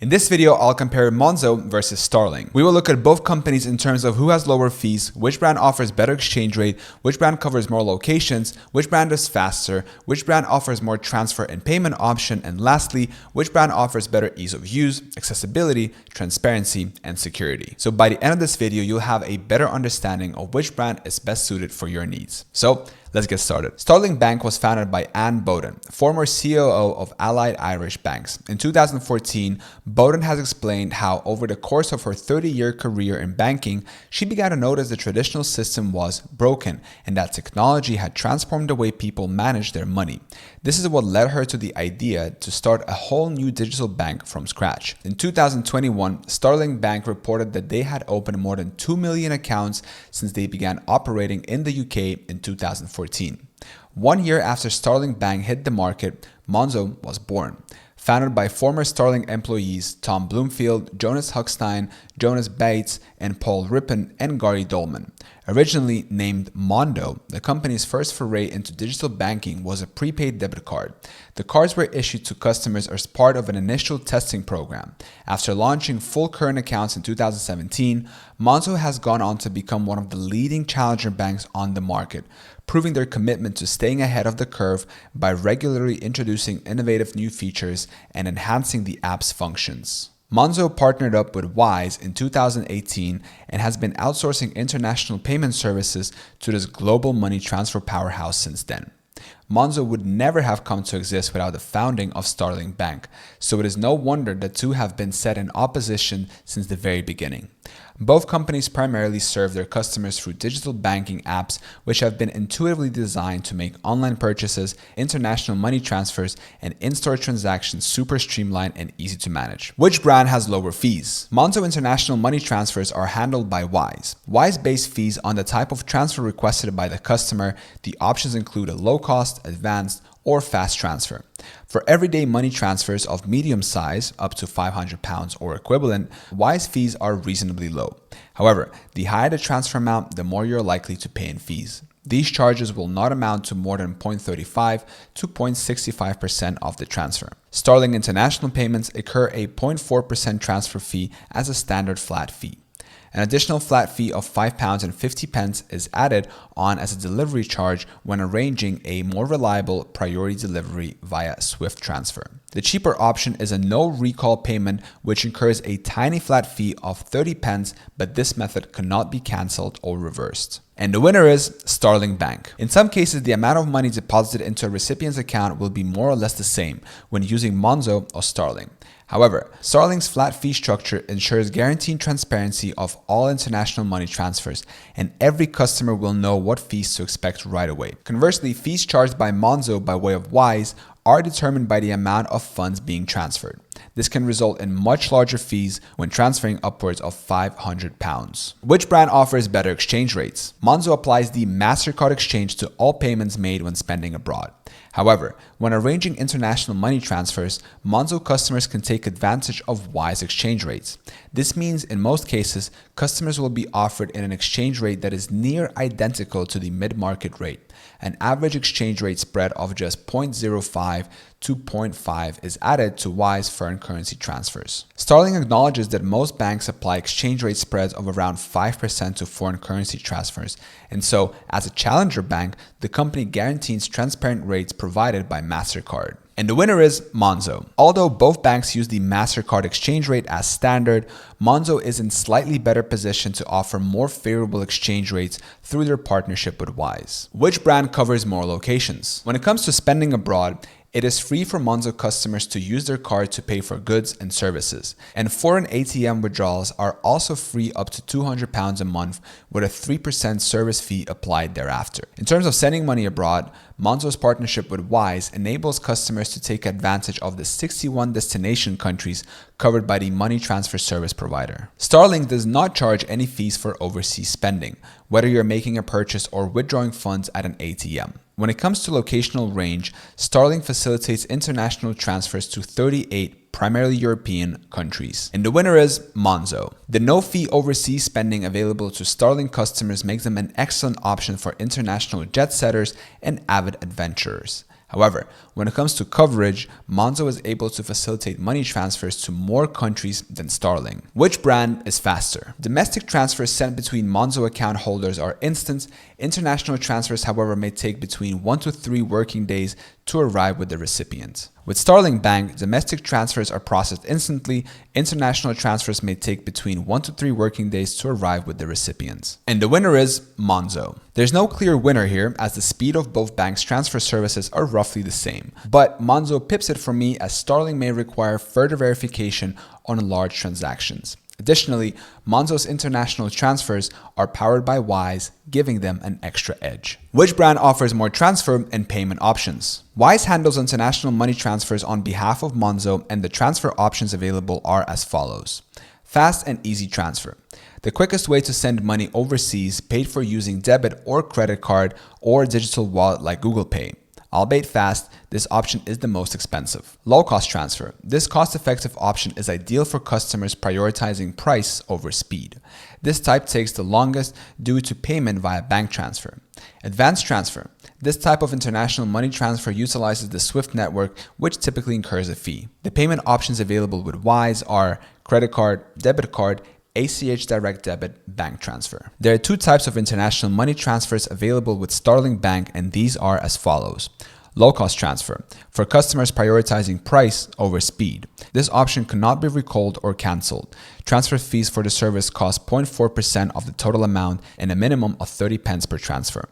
In this video, I'll compare Monzo versus Starling. We will look at both companies in terms of who has lower fees, which brand offers better exchange rate, which brand covers more locations, which brand is faster, which brand offers more transfer and payment option, and lastly, which brand offers better ease of use, accessibility, transparency, and security. So by the end of this video, you'll have a better understanding of which brand is best suited for your needs. So let's get started. Starling Bank was founded by Anne Bowden, former COO of Allied Irish Banks. In 2014, Bowden has explained how over the course of her 30-year career in banking, she began to notice the traditional system was broken and that technology had transformed the way people manage their money. This is what led her to the idea to start a whole new digital bank from scratch. In 2021, Starling Bank reported that they had opened more than 2 million accounts since they began operating in the UK in 2014. 1 year after Starling Bank hit the market, Monzo was born. Founded by former Starling employees Tom Bloomfield, Jonas Huckstein, Jonas Bates, and Paul Rippon and Gary Dolman. Originally named Mondo, the company's first foray into digital banking was a prepaid debit card. The cards were issued to customers as part of an initial testing program. After launching full current accounts in 2017, Monzo has gone on to become one of the leading challenger banks on the market, proving their commitment to staying ahead of the curve by regularly introducing innovative new features and enhancing the app's functions. Monzo partnered up with Wise in 2018 and has been outsourcing international payment services to this global money transfer powerhouse since then. Monzo would never have come to exist without the founding of Starling Bank, so it is no wonder the two have been set in opposition since the very beginning. Both companies primarily serve their customers through digital banking apps, which have been intuitively designed to make online purchases, international money transfers, and in-store transactions super streamlined and easy to manage. Which brand has lower fees? Monzo international money transfers are handled by Wise. Wise base fees on the type of transfer requested by the customer. The options include a low-cost, advanced, or fast transfer. For everyday money transfers of medium size, up to £500 or equivalent, Wise fees are reasonably low. However, the higher the transfer amount, the more you're likely to pay in fees. These charges will not amount to more than 0.35 to 0.65% of the transfer. Starling International payments incur a 0.4% transfer fee as a standard flat fee. An additional flat fee of £5.50 is added on as a delivery charge when arranging a more reliable priority delivery via Swift transfer. The cheaper option is a no recall payment, which incurs a tiny flat fee of 30p, but this method cannot be cancelled or reversed. And the winner is Starling Bank. In some cases, the amount of money deposited into a recipient's account will be more or less the same when using Monzo or Starling. However, Starling's flat fee structure ensures guaranteed transparency of all international money transfers, and every customer will know what fees to expect right away. Conversely, fees charged by Monzo by way of Wise are determined by the amount of funds being transferred. This can result in much larger fees when transferring upwards of £500. Which brand offers better exchange rates? Monzo applies the MasterCard exchange to all payments made when spending abroad. However, when arranging international money transfers, Monzo customers can take advantage of Wise exchange rates. This means in most cases, customers will be offered an exchange rate that is near identical to the mid-market rate. An average exchange rate spread of just 0.05 to 0.5 is added to Wise foreign currency transfers. Starling acknowledges that most banks apply exchange rate spreads of around 5% to foreign currency transfers, and so as a challenger bank, the company guarantees transparent rates provided by MasterCard. And the winner is Monzo. Although both banks use the MasterCard exchange rate as standard, Monzo is in slightly better position to offer more favorable exchange rates through their partnership with Wise. Which brand covers more locations? When it comes to spending abroad, it is free for Monzo customers to use their card to pay for goods and services, and foreign ATM withdrawals are also free up to £200 a month with a 3% service fee applied thereafter. In terms of sending money abroad, Monzo's partnership with Wise enables customers to take advantage of the 61 destination countries covered by the money transfer service provider. Starling does not charge any fees for overseas spending, whether you're making a purchase or withdrawing funds at an ATM. When it comes to locational range, Starling facilitates international transfers to 38 primarily European countries. And the winner is Monzo. The no-fee overseas spending available to Starling customers makes them an excellent option for international jet setters and avid adventurers. However, when it comes to coverage, Monzo is able to facilitate money transfers to more countries than Starling. Which brand is faster? Domestic transfers sent between Monzo account holders are instant. International transfers, however, may take between 1 to 3 working days to arrive with the recipient. With Starling Bank, domestic transfers are processed instantly. International transfers may take between 1 to 3 working days to arrive with the recipients. And the winner is Monzo. There's no clear winner here, as the speed of both banks' transfer services are roughly the same. But Monzo pips it for me, as Starling may require further verification on large transactions. Additionally, Monzo's international transfers are powered by Wise, giving them an extra edge. Which brand offers more transfer and payment options? Wise handles international money transfers on behalf of Monzo, and the transfer options available are as follows. Fast and easy transfer. The quickest way to send money overseas, paid for using debit or credit card or digital wallet like Google Pay. Albeit fast, this option is the most expensive. Low-cost transfer. This cost-effective option is ideal for customers prioritizing price over speed. This type takes the longest due to payment via bank transfer. Advanced transfer. This type of international money transfer utilizes the SWIFT network, which typically incurs a fee. The payment options available with Wise are credit card, debit card, ACH direct debit, bank transfer. There are 2 types of international money transfers available with Starling Bank, and these are as follows. Low-cost transfer, for customers prioritizing price over speed. This option cannot be recalled or canceled. Transfer fees for the service cost 0.4% of the total amount and a minimum of 30 pence per transfer.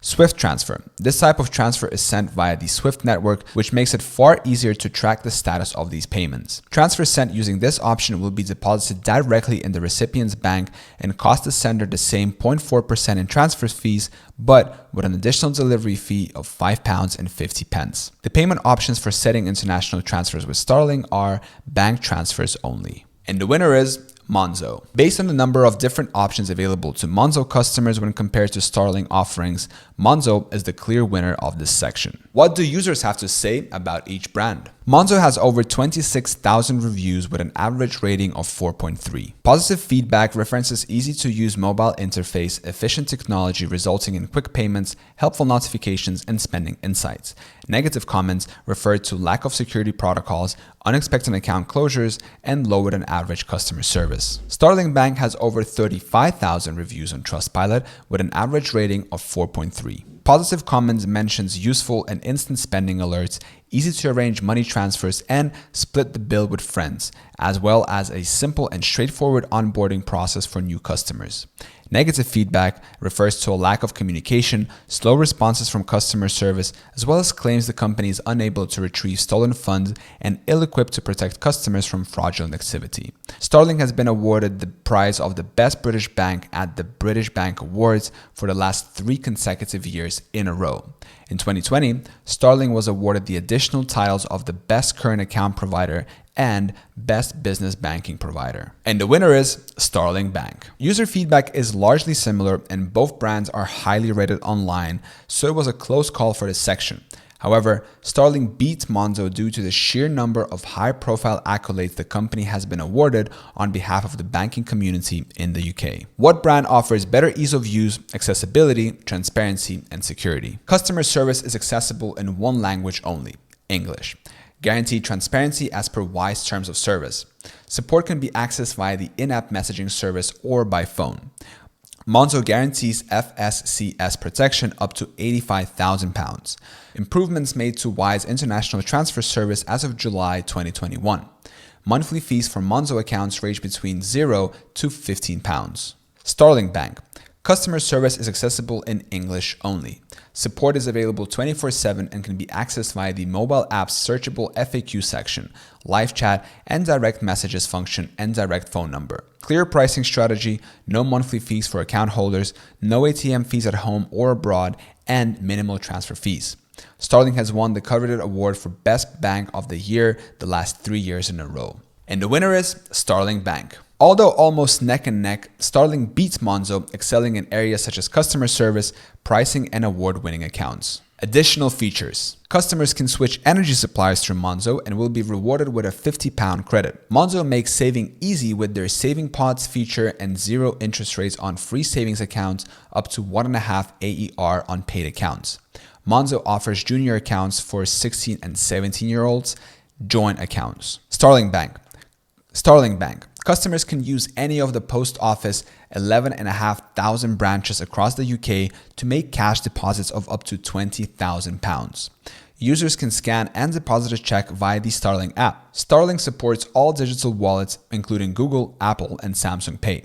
Swift transfer. This type of transfer is sent via the SWIFT network, which makes it far easier to track the status of these payments. Transfers sent using this option will be deposited directly in the recipient's bank and cost the sender the same 0.4% in transfer fees, but with an additional delivery fee of £5.50. The payment options for setting international transfers with Starling are bank transfers only. And the winner is Monzo. Based on the number of different options available to Monzo customers when compared to Starling offerings, Monzo is the clear winner of this section. What do users have to say about each brand? Monzo has over 26,000 reviews with an average rating of 4.3. Positive feedback references easy-to-use mobile interface, efficient technology resulting in quick payments, helpful notifications, and spending insights. Negative comments refer to lack of security protocols, unexpected account closures, and lower than average customer service. Starling Bank has over 35,000 reviews on Trustpilot with an average rating of 4.3. Positive comments mentions useful and instant spending alerts, easy to arrange money transfers, and split the bill with friends, as well as a simple and straightforward onboarding process for new customers. Negative feedback refers to a lack of communication, slow responses from customer service, as well as claims the company is unable to retrieve stolen funds and ill-equipped to protect customers from fraudulent activity. Starling has been awarded the prize of the Best British Bank at the British Bank Awards for the last 3 consecutive years in a row. In 2020, Starling was awarded the additional titles of the Best Current Account Provider and Best Business Banking Provider. And the winner is Starling Bank. User feedback is largely similar and both brands are highly rated online, so it was a close call for this section. However, Starling beats Monzo due to the sheer number of high-profile accolades the company has been awarded on behalf of the banking community in the UK. What brand offers better ease of use, accessibility, transparency, and security? Customer service is accessible in one language only, English. Guaranteed transparency as per Wise terms of service. Support can be accessed via the in-app messaging service or by phone. Monzo guarantees FSCS protection up to £85,000. Improvements made to Wise international transfer service as of July 2021. Monthly fees for Monzo accounts range between £0 to £15. Starling Bank. Customer service is accessible in English only. Support is available 24/7 and can be accessed via the mobile app's searchable FAQ section, live chat and direct messages function, and direct phone number. Clear pricing strategy, no monthly fees for account holders, no ATM fees at home or abroad, and minimal transfer fees. Starling has won the coveted award for Best Bank of the Year the last 3 years in a row. And the winner is Starling Bank. Although almost neck and neck, Starling beats Monzo, excelling in areas such as customer service, pricing, and award-winning accounts. Additional features. Customers can switch energy suppliers through Monzo and will be rewarded with a £50 credit. Monzo makes saving easy with their Saving Pods feature and 0 interest rates on free savings accounts up to 1.5 AER on paid accounts. Monzo offers junior accounts for 16 and 17-year-olds, joint accounts. Starling Bank. Customers can use any of the post office 11,500 branches across the UK to make cash deposits of up to £20,000. Users can scan and deposit a check via the Starling app. Starling supports all digital wallets, including Google, Apple, and Samsung Pay.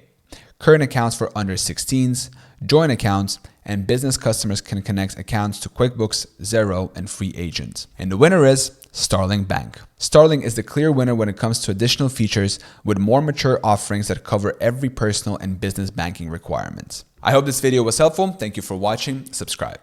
Current accounts for under 16s, joint accounts, and business customers can connect accounts to QuickBooks, Xero, and Free Agent. And the winner is Starling Bank. Starling is the clear winner when it comes to additional features with more mature offerings that cover every personal and business banking requirement. I hope this video was helpful. Thank you for watching. Subscribe.